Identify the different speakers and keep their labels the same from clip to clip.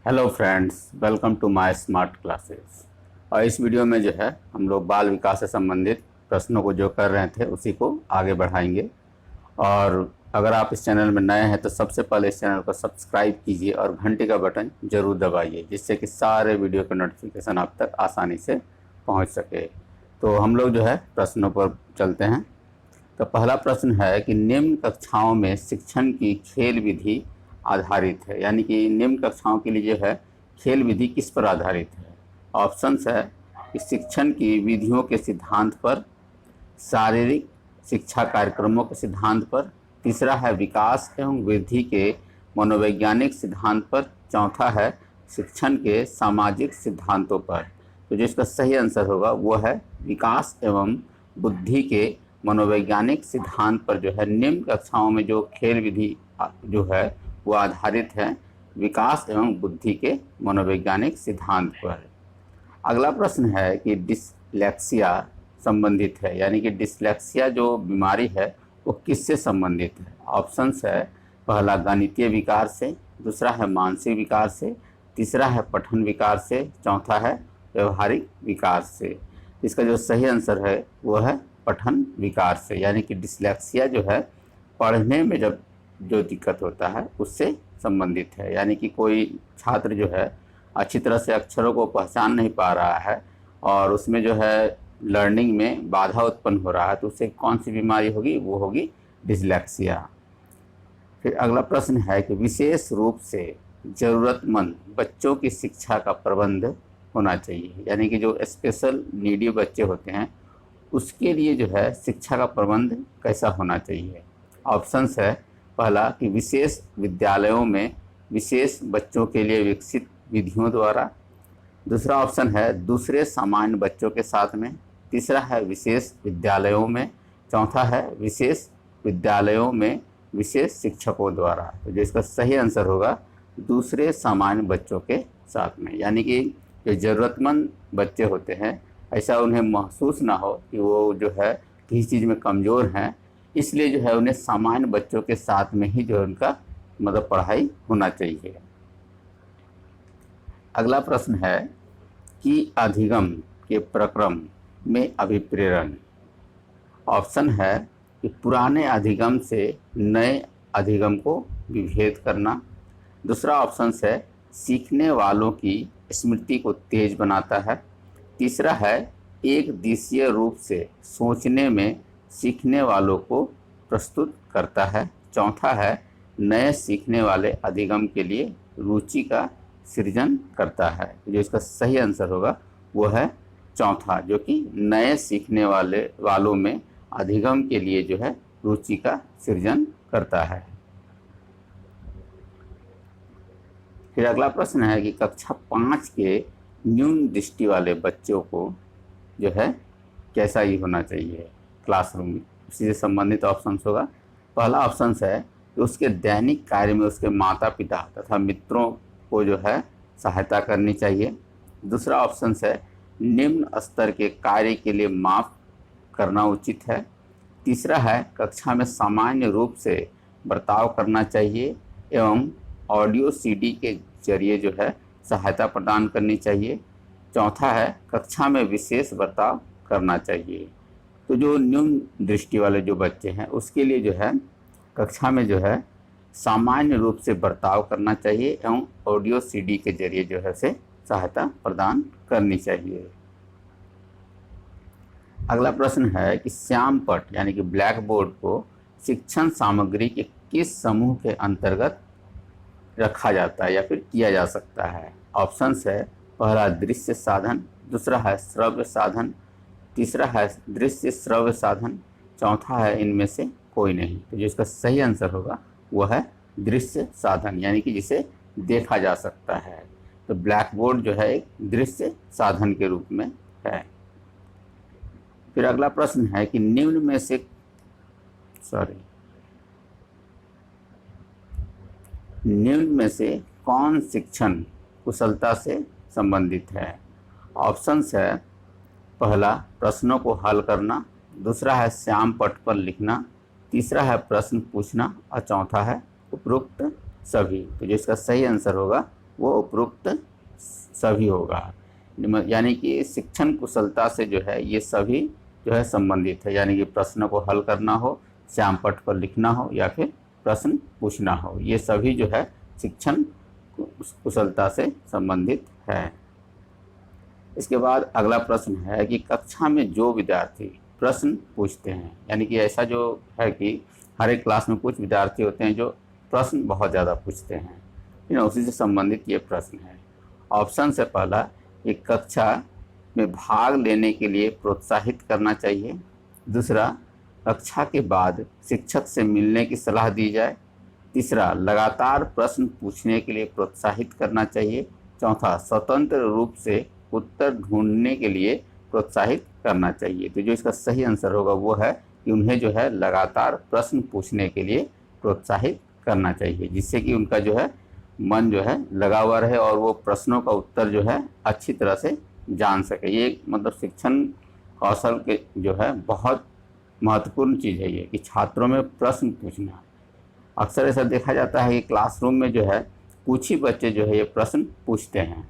Speaker 1: Hello friends, welcome to my smart classes. और इस video में जो है हम लोग बाल विकास से संबंधित प्रश्नों को जो कर रहे थे उसी को आगे बढ़ाएंगे। और अगर आप इस चैनल में नए हैं तो सबसे पहले इस चैनल को सब्सक्राइब कीजिए और घंटी का बटन ज़रूर दबाइए, जिससे कि सारे वीडियो के नोटिफिकेशन आप तक आसानी से पहुँच सके। तो हम लोग जो है प्रश्नों पर चलते हैं। तो पहला प्रश्न है कि निम्न कक्षाओं में शिक्षण की खेल विधि आधारित है, यानी कि निम्न कक्षाओं के लिए जो है खेल विधि किस पर आधारित है। ऑप्शंस है कि शिक्षण की विधियों के सिद्धांत पर, शारीरिक शिक्षा कार्यक्रमों के सिद्धांत पर, तीसरा है विकास एवं वृद्धि के मनोवैज्ञानिक सिद्धांत पर, चौथा है शिक्षण के सामाजिक सिद्धांतों पर। तो जो इसका सही आंसर होगा वो है विकास एवं बुद्धि के मनोवैज्ञानिक सिद्धांत पर जो है निम्न कक्षाओं में जो खेल विधि जो है वो आधारित है विकास एवं बुद्धि के मनोवैज्ञानिक सिद्धांत पर। अगला प्रश्न है कि डिसलेक्सिया संबंधित है, यानी कि डिसलेक्सिया जो बीमारी है वो किससे संबंधित है। ऑप्शंस है पहला गणितीय विकार से, दूसरा है मानसिक विकार से, तीसरा है पठन विकार से, चौथा है व्यवहारिक विकार से। इसका जो सही आंसर है वो है पठन विकार से, यानी कि डिसलेक्सिया जो है पढ़ने में जब जो दिक्कत होता है उससे संबंधित है। यानी कि कोई छात्र जो है अच्छी तरह से अक्षरों को पहचान नहीं पा रहा है और उसमें जो है लर्निंग में बाधा उत्पन्न हो रहा है, तो उससे कौन सी बीमारी होगी, वो होगी डिसलेक्सिया। फिर अगला प्रश्न है कि विशेष रूप से ज़रूरतमंद बच्चों की शिक्षा का प्रबंध होना चाहिए, यानी कि जो स्पेशल नीडी बच्चे होते हैं उसके लिए जो है शिक्षा का प्रबंध कैसा होना चाहिए। ऑप्शंस है पहला कि विशेष विद्यालयों में विशेष बच्चों के लिए विकसित विधियों द्वारा, दूसरा ऑप्शन है दूसरे सामान्य बच्चों के साथ में, तीसरा है विशेष विद्यालयों में, चौथा है विशेष विद्यालयों में विशेष शिक्षकों द्वारा। तो जो इसका सही आंसर होगा दूसरे सामान्य बच्चों के साथ में, यानी कि जो ज़रूरतमंद बच्चे होते हैं ऐसा उन्हें महसूस ना हो कि वो जो है किसी चीज़ में कमज़ोर हैं, इसलिए जो है उन्हें सामान्य बच्चों के साथ में ही जो है उनका मतलब पढ़ाई होना चाहिए। अगला प्रश्न है कि अधिगम के प्रक्रम में अभिप्रेरण। ऑप्शन है कि पुराने अधिगम से नए अधिगम को विभेद करना, दूसरा ऑप्शन है सीखने वालों की स्मृति को तेज बनाता है, तीसरा है एक दिशीय रूप से सोचने में सीखने वालों को प्रस्तुत करता है, चौथा है नए सीखने वाले अधिगम के लिए रुचि का सृजन करता है। जो इसका सही आंसर होगा वो है चौथा, जो कि नए सीखने वालों में अधिगम के लिए जो है रुचि का सृजन करता है। फिर अगला प्रश्न है कि कक्षा 5 के न्यून दृष्टि वाले बच्चों को जो है कैसा ही होना चाहिए क्लासरूम में। इसी से संबंधित ऑप्शंस होगा। पहला ऑप्शन है कि उसके दैनिक कार्य में उसके माता पिता तथा मित्रों को जो है सहायता करनी चाहिए, दूसरा ऑप्शन है निम्न स्तर के कार्य के लिए माफ़ करना उचित है, तीसरा है कक्षा में सामान्य रूप से बर्ताव करना चाहिए एवं ऑडियो सीडी के जरिए जो है सहायता प्रदान करनी चाहिए, चौथा है कक्षा में विशेष बर्ताव करना चाहिए। तो जो न्यून दृष्टि वाले जो बच्चे हैं उसके लिए जो है कक्षा में जो है सामान्य रूप से बर्ताव करना चाहिए एवं ऑडियो सीडी के जरिए जो है से सहायता प्रदान करनी चाहिए। अगला प्रश्न है कि श्याम पट यानी कि ब्लैक बोर्ड को शिक्षण सामग्री के किस समूह के अंतर्गत रखा जाता है या फिर किया जा सकता है। ऑप्शंस है पहला दृश्य साधन, दूसरा है श्रव्य साधन, तीसरा है दृश्य श्रव्य साधन, चौथा है इनमें से कोई नहीं। तो जो इसका सही आंसर होगा वह है दृश्य साधन, यानी कि जिसे देखा जा सकता है। तो ब्लैक बोर्ड जो है एक दृश्य साधन के रूप में है। फिर अगला प्रश्न है कि निम्न में से कौन शिक्षण कुशलता से संबंधित है। ऑप्शंस है पहला प्रश्नों को हल करना, दूसरा है श्याम पट पर लिखना, तीसरा है प्रश्न पूछना और चौथा है उपरोक्त सभी। तो जो इसका सही आंसर होगा वो उपरोक्त सभी होगा। यानी कि शिक्षण कुशलता से जो है ये सभी जो है संबंधित है, यानी कि प्रश्न को हल करना हो, श्यामपट्ट पर लिखना हो या फिर प्रश्न पूछना हो, ये सभी जो है शिक्षण कुशलता से संबंधित है। इसके बाद अगला प्रश्न है कि कक्षा में जो विद्यार्थी प्रश्न पूछते हैं, यानी कि ऐसा जो है कि हर एक क्लास में कुछ विद्यार्थी होते हैं जो प्रश्न बहुत ज़्यादा पूछते हैं, उसी से संबंधित ये प्रश्न है। ऑप्शन से पहला, कि कक्षा में भाग लेने के लिए प्रोत्साहित करना चाहिए। दूसरा, कक्षा के बाद शिक्षक से मिलने की सलाह दी जाए। तीसरा, लगातार प्रश्न पूछने के लिए प्रोत्साहित करना चाहिए। चौथा, स्वतंत्र रूप से उत्तर ढूंढने के लिए प्रोत्साहित करना चाहिए। तो जो इसका सही आंसर होगा वो है कि उन्हें जो है लगातार प्रश्न पूछने के लिए प्रोत्साहित करना चाहिए, जिससे कि उनका जो है मन जो है लगा हुआ रहे और वो प्रश्नों का उत्तर जो है अच्छी तरह से जान सके। ये मतलब शिक्षण कौशल के जो है बहुत महत्वपूर्ण चीज़ है ये, कि छात्रों में प्रश्न पूछना। अक्सर ऐसा देखा जाता है कि क्लासरूम में जो है कुछ ही बच्चे जो है ये प्रश्न पूछते हैं,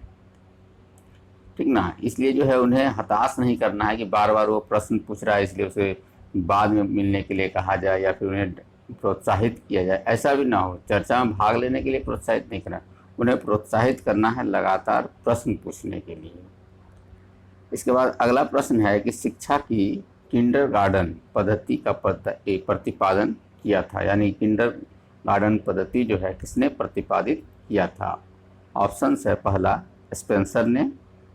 Speaker 1: ठीक ना। इसलिए जो है उन्हें हताश नहीं करना है कि बार बार वो प्रश्न पूछ रहा है इसलिए उसे बाद में मिलने के लिए कहा जाए या फिर उन्हें प्रोत्साहित किया जाए, ऐसा भी ना हो। चर्चा में भाग लेने के लिए प्रोत्साहित नहीं करना, उन्हें प्रोत्साहित करना है लगातार प्रश्न पूछने के लिए। इसके बाद अगला प्रश्न है कि शिक्षा की किंडरगार्टन पद्धति का प्रतिपादन किया था, यानी किंडरगार्टन पद्धति जो है किसने प्रतिपादित किया था। ऑप्शन है, पहला स्पेंसर ने,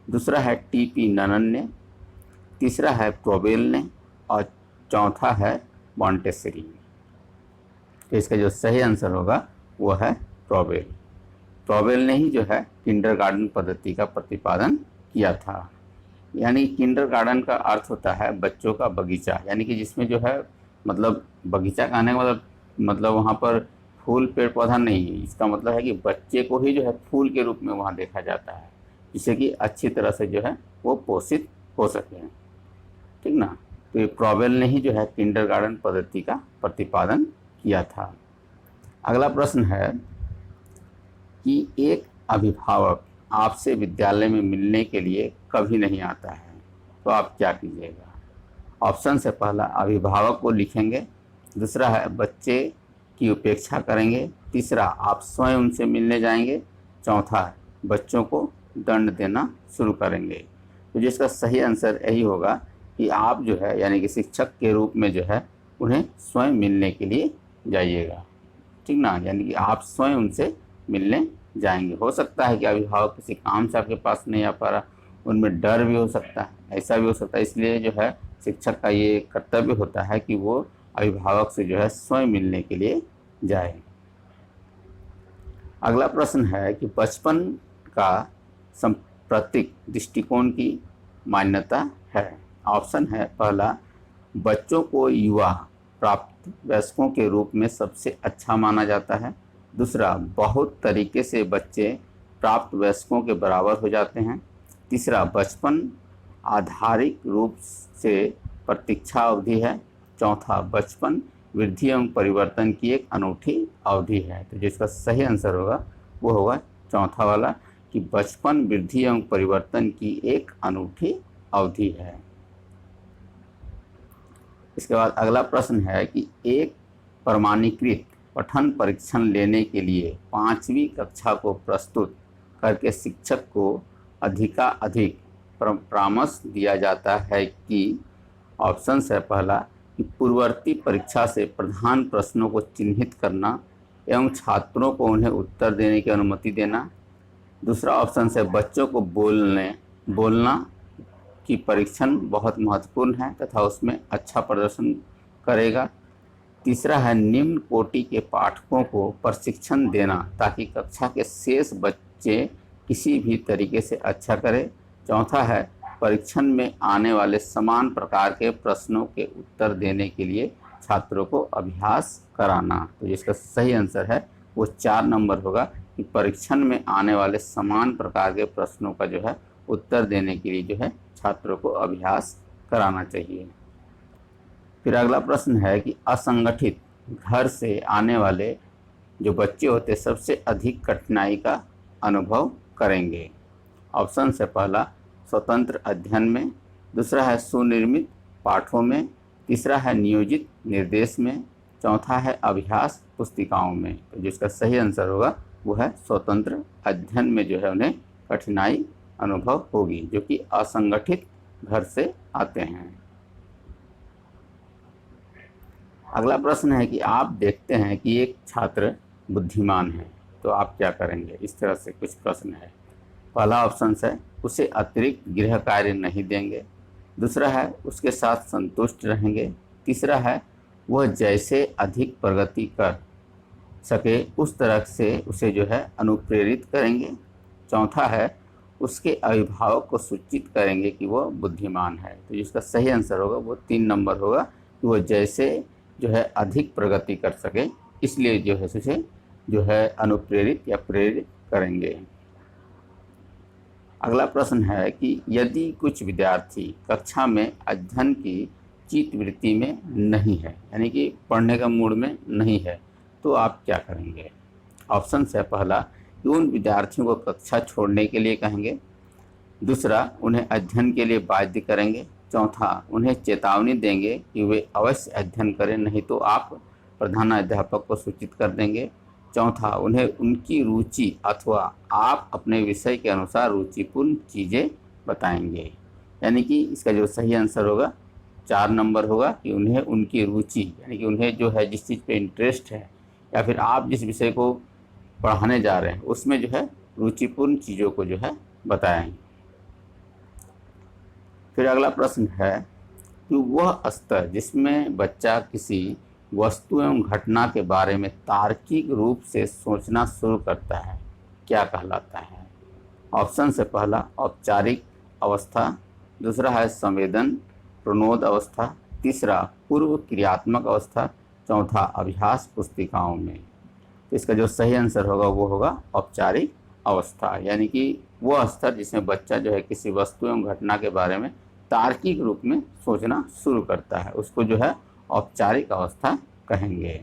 Speaker 1: दूसरा है टीपी ननन ने, तीसरा है फ्रोबेल ने और चौथा है मॉन्टेसरी। तो इसका जो सही आंसर होगा वो है फ्रोबेल। फ्रोबेल ने ही जो है किंडरगार्टन पद्धति का प्रतिपादन किया था। यानी किंडरगार्टन का अर्थ होता है बच्चों का बगीचा, यानी कि जिसमें जो है मतलब बगीचा कहने का मतलब वहाँ पर फूल पेड़ पौधा नहीं है। इसका मतलब है कि बच्चे को ही जो है फूल के रूप में वहाँ देखा जाता है, जिससे कि अच्छी तरह से जो है वो पोषित हो सके, ठीक ना। तो ये फ्रोबेल ने ही जो है किंडरगार्टन पद्धति का प्रतिपादन किया था। अगला प्रश्न है कि एक अभिभावक आपसे विद्यालय में मिलने के लिए कभी नहीं आता है, तो आप क्या कीजिएगा। ऑप्शन से पहला, अभिभावक को लिखेंगे। दूसरा है, बच्चे की उपेक्षा करेंगे। तीसरा, आप स्वयं उनसे मिलने जाएंगे। चौथा है, बच्चों को दंड देना शुरू करेंगे। तो जिसका सही आंसर यही होगा कि आप जो है यानी कि शिक्षक के रूप में जो है उन्हें स्वयं मिलने के लिए जाइएगा, ठीक ना। यानी कि आप स्वयं उनसे मिलने जाएंगे। हो सकता है कि अभिभावक किसी काम से आपके पास नहीं आ पा रहा, उनमें डर भी हो सकता है, ऐसा भी हो सकता है। इसलिए जो है शिक्षक का ये कर्तव्य होता है कि वो अभिभावक से जो है स्वयं मिलने के लिए जाए। अगला प्रश्न है कि बचपन का सांप्रतिक दृष्टिकोण की मान्यता है। ऑप्शन है, पहला, बच्चों को युवा प्राप्त वयस्कों के रूप में सबसे अच्छा माना जाता है। दूसरा, बहुत तरीके से बच्चे प्राप्त वयस्कों के बराबर हो जाते हैं। तीसरा, बचपन आधारिक रूप से प्रतीक्षा अवधि है। चौथा, बचपन वृद्धि एवं परिवर्तन की एक अनूठी अवधि है। तो जिसका सही आंसर होगा वो होगा चौथा वाला, कि बचपन वृद्धि एवं परिवर्तन की एक अनूठी अवधि है। इसके बाद अगला प्रश्न है कि एक प्रमाणीकृत पठन परीक्षण लेने के लिए 5वीं कक्षा को प्रस्तुत करके शिक्षक को अधिकाधिक परामर्श दिया जाता है कि। ऑप्शन है, पहला, कि पूर्ववर्ती परीक्षा से प्रधान प्रश्नों को चिन्हित करना एवं छात्रों को उन्हें उत्तर देने की अनुमति देना। दूसरा ऑप्शन है, बच्चों को बोलना कि परीक्षण बहुत महत्वपूर्ण है तथा उसमें अच्छा प्रदर्शन करेगा। तीसरा है, निम्न कोटि के पाठकों को प्रशिक्षण देना ताकि कक्षा के शेष बच्चे किसी भी तरीके से अच्छा करें। चौथा है, परीक्षण में आने वाले समान प्रकार के प्रश्नों के उत्तर देने के लिए छात्रों को अभ्यास कराना। तो जिसका सही आंसर है वो 4 नंबर होगा, कि परीक्षण में आने वाले समान प्रकार के प्रश्नों का जो है उत्तर देने के लिए जो है छात्रों को अभ्यास कराना चाहिए। फिर अगला प्रश्न है कि असंगठित घर से आने वाले जो बच्चे होते हैं सबसे अधिक कठिनाई का अनुभव करेंगे। ऑप्शन से पहला स्वतंत्र अध्ययन में, दूसरा है सुनिर्मित पाठों में, तीसरा है नियोजित निर्देश में, चौथा है अभ्यास पुस्तिकाओं में। तो जिसका सही आंसर होगा वो है स्वतंत्र अध्ययन में जो है उन्हें कठिनाई अनुभव होगी, जो कि असंगठित घर से आते हैं। अगला प्रश्न है कि आप देखते हैं कि एक छात्र बुद्धिमान है, तो आप क्या करेंगे। इस तरह से कुछ प्रश्न है। पहला ऑप्शन है उसे अतिरिक्त गृह कार्य नहीं देंगे, दूसरा है उसके साथ संतुष्ट रहेंगे, तीसरा है वह जैसे अधिक प्रगति कर सके उस तरह से उसे जो है अनुप्रेरित करेंगे, चौथा है उसके अभिभावक को सूचित करेंगे कि वह बुद्धिमान है। तो जिसका सही आंसर होगा वो 3 नंबर होगा कि वह जैसे जो है अधिक प्रगति कर सके, इसलिए जो है उसे जो है अनुप्रेरित या प्रेरित करेंगे। अगला प्रश्न है कि यदि कुछ विद्यार्थी कक्षा में अध्ययन की चित्तवृत्ति में नहीं है, यानी कि पढ़ने का मूड में नहीं है, तो आप क्या करेंगे। ऑप्शन है पहला कि उन विद्यार्थियों को कक्षा छोड़ने के लिए कहेंगे, दूसरा उन्हें अध्ययन के लिए बाध्य करेंगे, चौथा उन्हें चेतावनी देंगे कि वे अवश्य अध्ययन करें, नहीं तो आप प्रधानाध्यापक को सूचित कर देंगे, चौथा उन्हें उनकी रुचि अथवा आप अपने विषय के अनुसार रुचिपूर्ण चीज़ें बताएंगे। यानी कि इसका जो सही आंसर होगा 4 नंबर होगा कि उन्हें उनकी रुचि, यानी कि उन्हें जो है जिस चीज़ पे इंटरेस्ट है या फिर आप जिस विषय को पढ़ाने जा रहे हैं उसमें जो है रुचिपूर्ण चीज़ों को जो है बताएं। फिर अगला प्रश्न है कि वह स्तर जिसमें बच्चा किसी वस्तु एवं घटना के बारे में तार्किक रूप से सोचना शुरू करता है क्या कहलाता है। ऑप्शन से पहला औपचारिक अवस्था, दूसरा है संवेदन प्रणोद अवस्था, तीसरा पूर्व क्रियात्मक अवस्था, चौथा अभ्यास पुस्तिकाओं में। तो इसका जो सही आंसर होगा वो होगा औपचारिक अवस्था, यानी कि वह स्तर जिसमें बच्चा जो है किसी वस्तु एवं घटना के बारे में तार्किक रूप में सोचना शुरू करता है, उसको जो है औपचारिक अवस्था कहेंगे।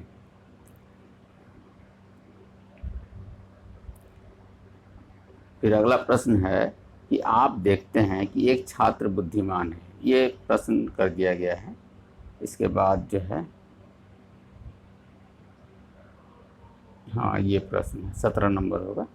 Speaker 1: फिर अगला प्रश्न है कि आप देखते हैं कि एक छात्र बुद्धिमान है, ये प्रश्न कर दिया गया है। इसके बाद जो है हाँ ये प्रश्न है 17 नंबर होगा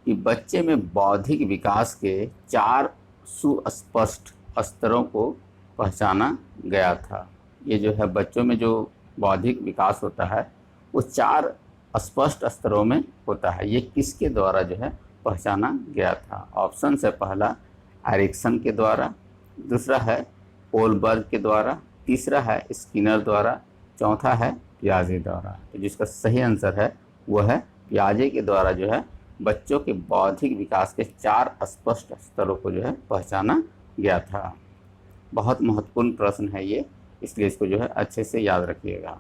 Speaker 1: कि बच्चे में बौद्धिक विकास के 4 सुस्पष्ट स्तरों को पहचाना गया था। ये जो है बच्चों में जो बौद्धिक विकास होता है वो 4 स्पष्ट स्तरों में होता है। ये किसके द्वारा जो है पहचाना गया था। ऑप्शन से पहला एरिक्सन के द्वारा, दूसरा है कोलबर्ग के द्वारा, तीसरा है स्किनर द्वारा, चौथा है पियाजे द्वारा। तो जिसका सही आंसर है वो है पियाजे के द्वारा जो है बच्चों के बौद्धिक विकास के 4 स्पष्ट स्तरों को जो है पहचाना गया था। बहुत महत्वपूर्ण प्रश्न है ये, इसलिए इसको जो है अच्छे से याद रखिएगा।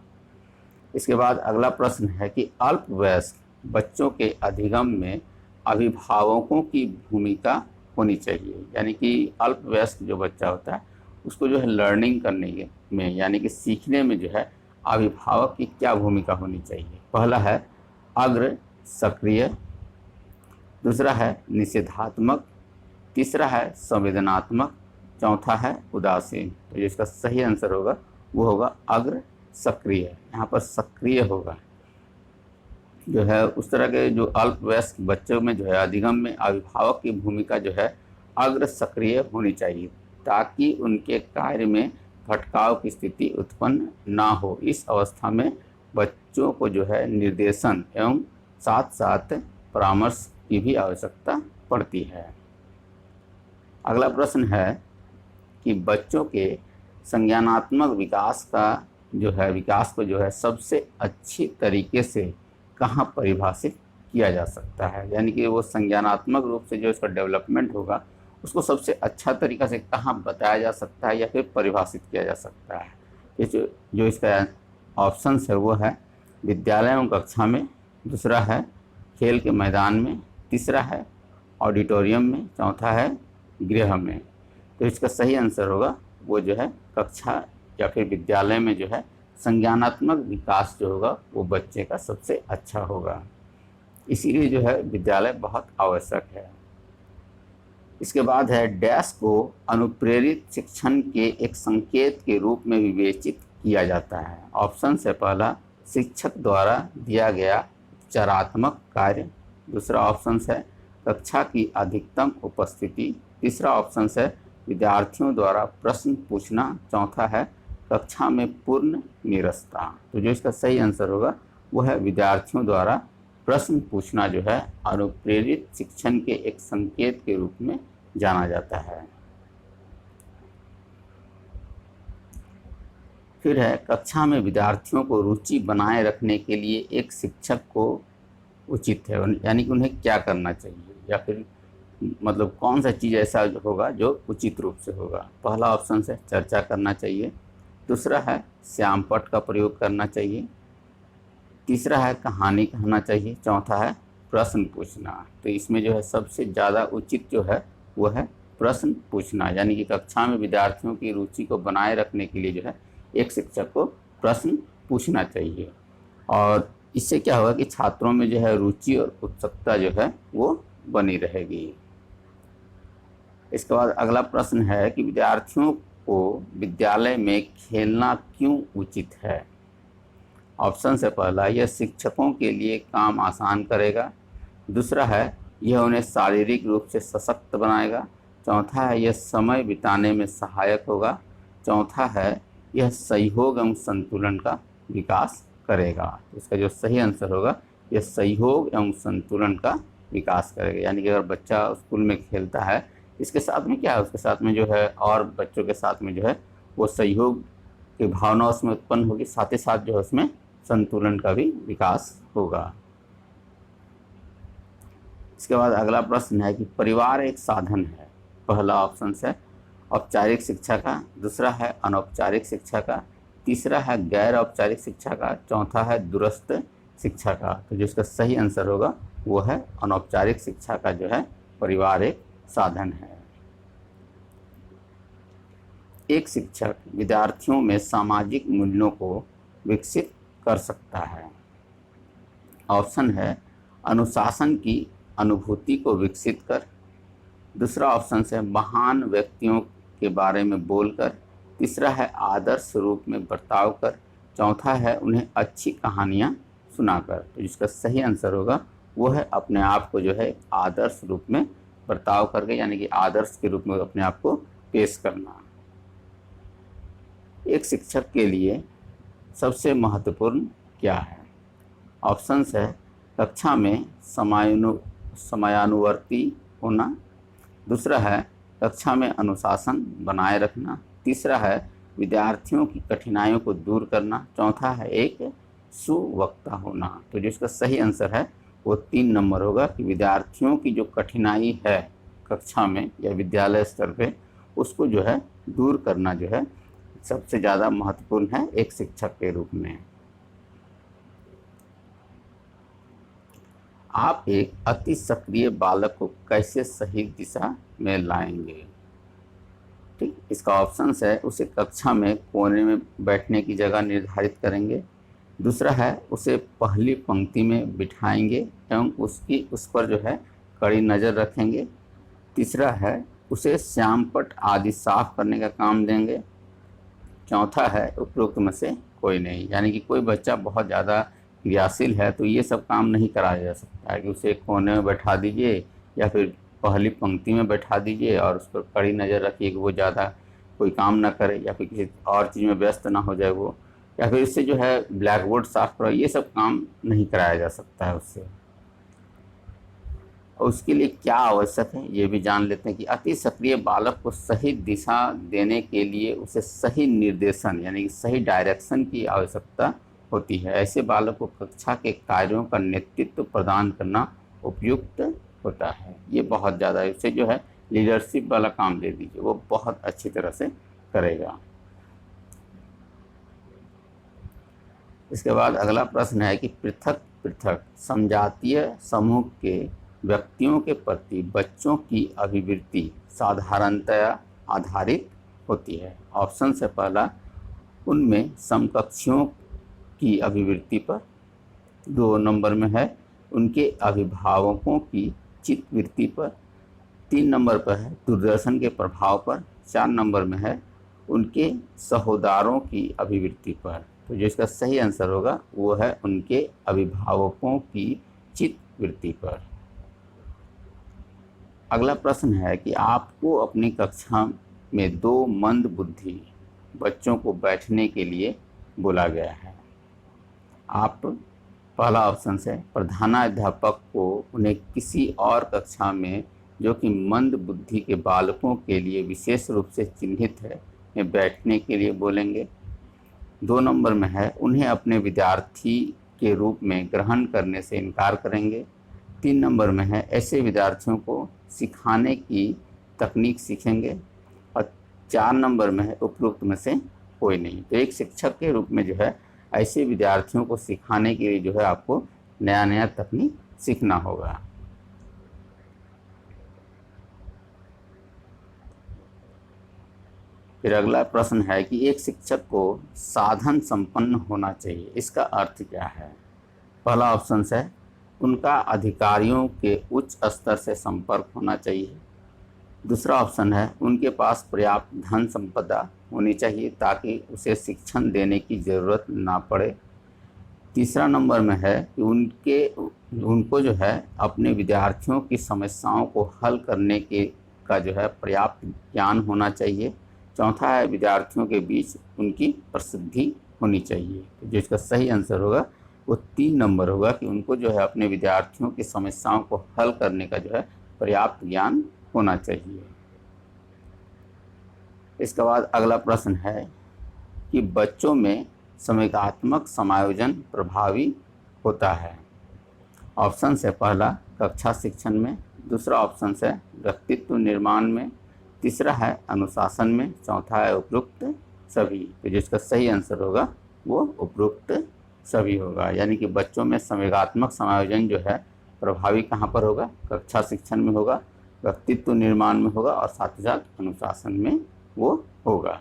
Speaker 1: इसके बाद अगला प्रश्न है कि अल्पवयस्क बच्चों के अधिगम में अभिभावकों की भूमिका होनी चाहिए। यानी कि अल्पवयस्क जो बच्चा होता है उसको जो है लर्निंग करने में यानी कि सीखने में जो है अभिभावक की क्या भूमिका होनी चाहिए। पहला है अग्र सक्रिय, दूसरा है निषेधात्मक, तीसरा है संवेदनात्मक, चौथा है उदासीन। तो इसका सही आंसर होगा वो होगा अग्र सक्रिय। यहाँ पर सक्रिय होगा जो है उस तरह के जो अल्पवयस्क बच्चों में जो है अधिगम में अभिभावक की भूमिका जो है अग्र सक्रिय होनी चाहिए, ताकि उनके कार्य में भटकाव की स्थिति उत्पन्न ना हो। इस अवस्था में बच्चों को जो है निर्देशन एवं साथ साथ परामर्श की भी आवश्यकता पड़ती है। अगला प्रश्न है कि बच्चों के संज्ञानात्मक विकास का जो है विकास को जो है सबसे अच्छी तरीके से कहाँ परिभाषित किया जा सकता है। यानी कि वो संज्ञानात्मक रूप से जो इसका डेवलपमेंट होगा उसको सबसे अच्छा तरीका से कहाँ बताया जा सकता है या फिर परिभाषित किया जा सकता है। ये जो इसका ऑप्शन है वो है विद्यालय एवं कक्षा में, दूसरा है खेल के मैदान में, तीसरा है ऑडिटोरियम में, चौथा है गृह में। तो इसका सही आंसर होगा वो जो है कक्षा या फिर विद्यालय में जो है संज्ञानात्मक विकास जो होगा वो बच्चे का सबसे अच्छा होगा। इसीलिए जो है विद्यालय बहुत आवश्यक है। इसके बाद है डैश को अनुप्रेरित शिक्षण के एक संकेत के रूप में विवेचित किया जाता है। ऑप्शन से पहला शिक्षक द्वारा दिया गया उपचारात्मक कार्य, दूसरा ऑप्शन है कक्षा की अधिकतम उपस्थिति, तीसरा ऑप्शन है विद्यार्थियों द्वारा प्रश्न पूछना, चौथा है कक्षा में पूर्ण नीरसता। तो जो इसका सही आंसर होगा वो है विद्यार्थियों द्वारा प्रश्न पूछना जो है अनुप्रेरित शिक्षण के एक संकेत के रूप में जाना जाता है। फिर है कक्षा में विद्यार्थियों को रुचि बनाए रखने के लिए एक शिक्षक को उचित है, यानी कि उन्हें क्या करना चाहिए, या फिर मतलब कौन सा चीज़ ऐसा होगा जो उचित रूप से होगा। पहला ऑप्शन है चर्चा करना चाहिए, दूसरा है श्यामपट्ट का प्रयोग करना चाहिए, तीसरा है कहानी कहना चाहिए, चौथा है प्रश्न पूछना। तो इसमें जो है सबसे ज़्यादा उचित जो है वो है प्रश्न पूछना, यानी कि कक्षा में विद्यार्थियों की रुचि को बनाए रखने के लिए जो है एक शिक्षक को प्रश्न पूछना चाहिए, और इससे क्या होगा कि छात्रों में जो है रुचि और उत्सुकता जो है वो बनी रहेगी। इसके बाद अगला प्रश्न है कि विद्यार्थियों को विद्यालय में खेलना क्यों उचित है। ऑप्शन से पहला यह शिक्षकों के लिए काम आसान करेगा, दूसरा है यह उन्हें शारीरिक रूप से सशक्त बनाएगा, चौथा है यह समय बिताने में सहायक होगा, चौथा है यह सहयोग एवं संतुलन का विकास करेगा। इसका जो सही आंसर होगा यह सहयोग एवं संतुलन का विकास करेगा, यानी कि अगर बच्चा स्कूल में खेलता है इसके साथ में क्या है, उसके साथ में जो है और बच्चों के साथ में जो है वो सहयोग की भावना उसमें उत्पन्न होगी, साथ ही साथ जो है उसमें संतुलन का भी विकास होगा। इसके बाद अगला प्रश्न है कि परिवार एक साधन है। पहला ऑप्शन है औपचारिक शिक्षा का, दूसरा है अनौपचारिक शिक्षा का, तीसरा है गैर औपचारिक शिक्षा का, चौथा है दूरस्थ शिक्षा का। तो जो इसका सही आंसर होगा वो है अनौपचारिक शिक्षा का जो है परिवार एक साधन है। एक शिक्षक विद्यार्थियों में सामाजिक मूल्यों को विकसित कर सकता है। ऑप्शन है अनुशासन की अनुभूति को विकसित कर, दूसरा ऑप्शन है महान व्यक्तियों के बारे में बोलकर, तीसरा है आदर्श रूप में बर्ताव कर, चौथा है उन्हें अच्छी कहानियाँ सुनाकर। तो जिसका सही आंसर होगा वो है अपने आप को जो है आदर्श रूप में बर्ताव करके, यानी कि आदर्श के रूप में अपने आप को पेश करना। एक शिक्षक के लिए सबसे महत्वपूर्ण क्या है। ऑप्शंस है कक्षा में समयानुवर्ती होना, दूसरा है कक्षा में अनुशासन बनाए रखना, तीसरा है विद्यार्थियों की कठिनाइयों को दूर करना, चौथा है एक सुवक्ता होना। तो जो इसका सही आंसर है वो 3 नंबर होगा कि विद्यार्थियों की जो कठिनाई है कक्षा में या विद्यालय स्तर पे उसको जो है दूर करना जो है सबसे ज़्यादा महत्वपूर्ण है एक शिक्षक के रूप में। आप एक अति सक्रिय बालक को कैसे सही दिशा में लाएंगे। ठीक, इसका ऑप्शन है उसे कक्षा में कोने में बैठने की जगह निर्धारित करेंगे, दूसरा है उसे पहली पंक्ति में बिठाएंगे एवं उस पर जो है कड़ी नज़र रखेंगे, तीसरा है उसे श्यामपट्ट आदि साफ करने का काम देंगे, चौथा है उपरोक्त में से कोई नहीं। यानी कि कोई बच्चा बहुत ज़्यादा क्रियाशील है तो ये सब काम नहीं कराया जा सकता है कि उसे कोने में बैठा दीजिए या फिर पहली पंक्ति में बैठा दीजिए और उस पर कड़ी नज़र रखिए कि वो ज़्यादा कोई काम ना करे या फिर किसी और चीज़ में व्यस्त ना हो जाए वो, या फिर इससे जो है ब्लैक बोर्ड साफ करो, ये सब काम नहीं कराया जा सकता है उससे। और उसके लिए क्या आवश्यक है ये भी जान लेते हैं कि अति सक्रिय बालक को सही दिशा देने के लिए उसे सही निर्देशन यानी कि सही डायरेक्शन की आवश्यकता होती है। ऐसे बालक को कक्षा के कार्यों का नेतृत्व प्रदान करना उपयुक्त होता है। ये बहुत ज़्यादा इससे जो है लीडरशिप वाला काम दे दीजिए, वो बहुत अच्छी तरह से करेगा। इसके बाद अगला प्रश्न है कि पृथक पृथक समजातीय समूह के व्यक्तियों के प्रति बच्चों की अभिवृत्ति साधारणतया आधारित होती है। ऑप्शन से पहला उनमें समकक्षियों की अभिवृत्ति पर, 2 नंबर में है उनके अभिभावकों की चित्तवृत्ति पर, 3 नंबर पर है दूरदर्शन के प्रभाव पर, 4 नंबर में है उनके सहोदरों की अभिवृत्ति पर। तो जो इसका सही आंसर होगा वो है उनके अभिभावकों की चित्तवृत्ति पर। अगला प्रश्न है कि आपको अपनी कक्षा में 2 मंद बुद्धि बच्चों को बैठने के लिए बोला गया है। आप पहला ऑप्शन है प्रधानाध्यापक को उन्हें किसी और कक्षा में जो कि मंद बुद्धि के बालकों के लिए विशेष रूप से चिन्हित है में बैठने के लिए बोलेंगे। 2 नंबर में है उन्हें अपने विद्यार्थी के रूप में ग्रहण करने से इनकार करेंगे। 3 नंबर में है ऐसे विद्यार्थियों को सिखाने की तकनीक सीखेंगे। और 4 नंबर में है उपरोक्त में से कोई नहीं। तो एक शिक्षक के रूप में जो है ऐसे विद्यार्थियों को सिखाने के लिए जो है आपको नया नया तकनीक सीखना होगा। फिर अगला प्रश्न है कि एक शिक्षक को साधन संपन्न होना चाहिए, इसका अर्थ क्या है। पहला ऑप्शन है उनका अधिकारियों के उच्च स्तर से संपर्क होना चाहिए। दूसरा ऑप्शन है उनके पास पर्याप्त धन संपदा होनी चाहिए ताकि उसे शिक्षण देने की ज़रूरत ना पड़े। तीसरा नंबर में है कि उनको जो है अपने विद्यार्थियों की समस्याओं को हल करने का जो है पर्याप्त ज्ञान होना चाहिए। चौथा है विद्यार्थियों के बीच उनकी प्रसिद्धि होनी चाहिए। तो जो इसका सही आंसर होगा वो 3 नंबर होगा कि उनको जो है अपने विद्यार्थियों की समस्याओं को हल करने का जो है पर्याप्त ज्ञान होना चाहिए। इसके बाद अगला प्रश्न है कि बच्चों में संवेगात्मक समायोजन प्रभावी होता है। ऑप्शन है पहला कक्षा शिक्षण में, दूसरा ऑप्शन है व्यक्तित्व निर्माण में, तीसरा है अनुशासन में, चौथा है उपरोक्त सभी। तो जिसका सही आंसर होगा वो उपरोक्त सभी होगा। यानी कि बच्चों में संवेगात्मक समायोजन जो है प्रभावी कहाँ पर होगा, कक्षा शिक्षण में होगा, व्यक्तित्व निर्माण में होगा और साथ ही साथ अनुशासन में वो होगा।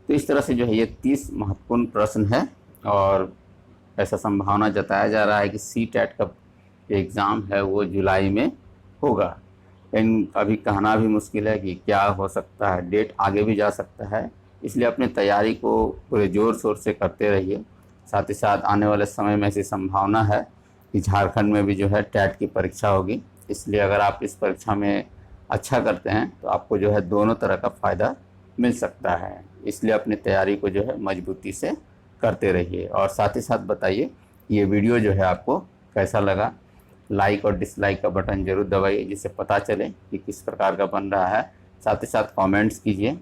Speaker 1: तो इस तरह से जो है ये 30 महत्वपूर्ण प्रश्न है और ऐसा संभावना जताया जा रहा है कि CTET का एग्ज़ाम है वो जुलाई में होगा। लेकिन अभी कहना भी मुश्किल है कि क्या हो सकता है, डेट आगे भी जा सकता है। इसलिए अपनी तैयारी को पूरे ज़ोर शोर से करते रहिए। साथ ही साथ आने वाले समय में ऐसी संभावना है कि झारखंड में भी जो है TET की परीक्षा होगी। इसलिए अगर आप इस परीक्षा में अच्छा करते हैं तो आपको जो है दोनों तरह का फ़ायदा मिल सकता है। इसलिए अपनी तैयारी को जो है मजबूती से करते रहिए और साथ ही साथ बताइए ये वीडियो जो है आपको कैसा लगा। लाइक और डिसलाइक का बटन ज़रूर दबाइए जिससे पता चले कि किस प्रकार का बन रहा है। साथ ही साथ कमेंट्स कीजिए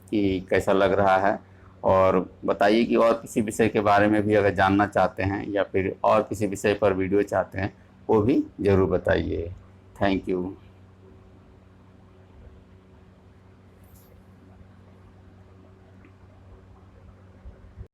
Speaker 1: कि कैसा लग रहा है और बताइए कि और किसी विषय के बारे में भी अगर जानना चाहते हैं या फिर और किसी विषय पर वीडियो चाहते हैं वो भी ज़रूर बताइए। Thank you.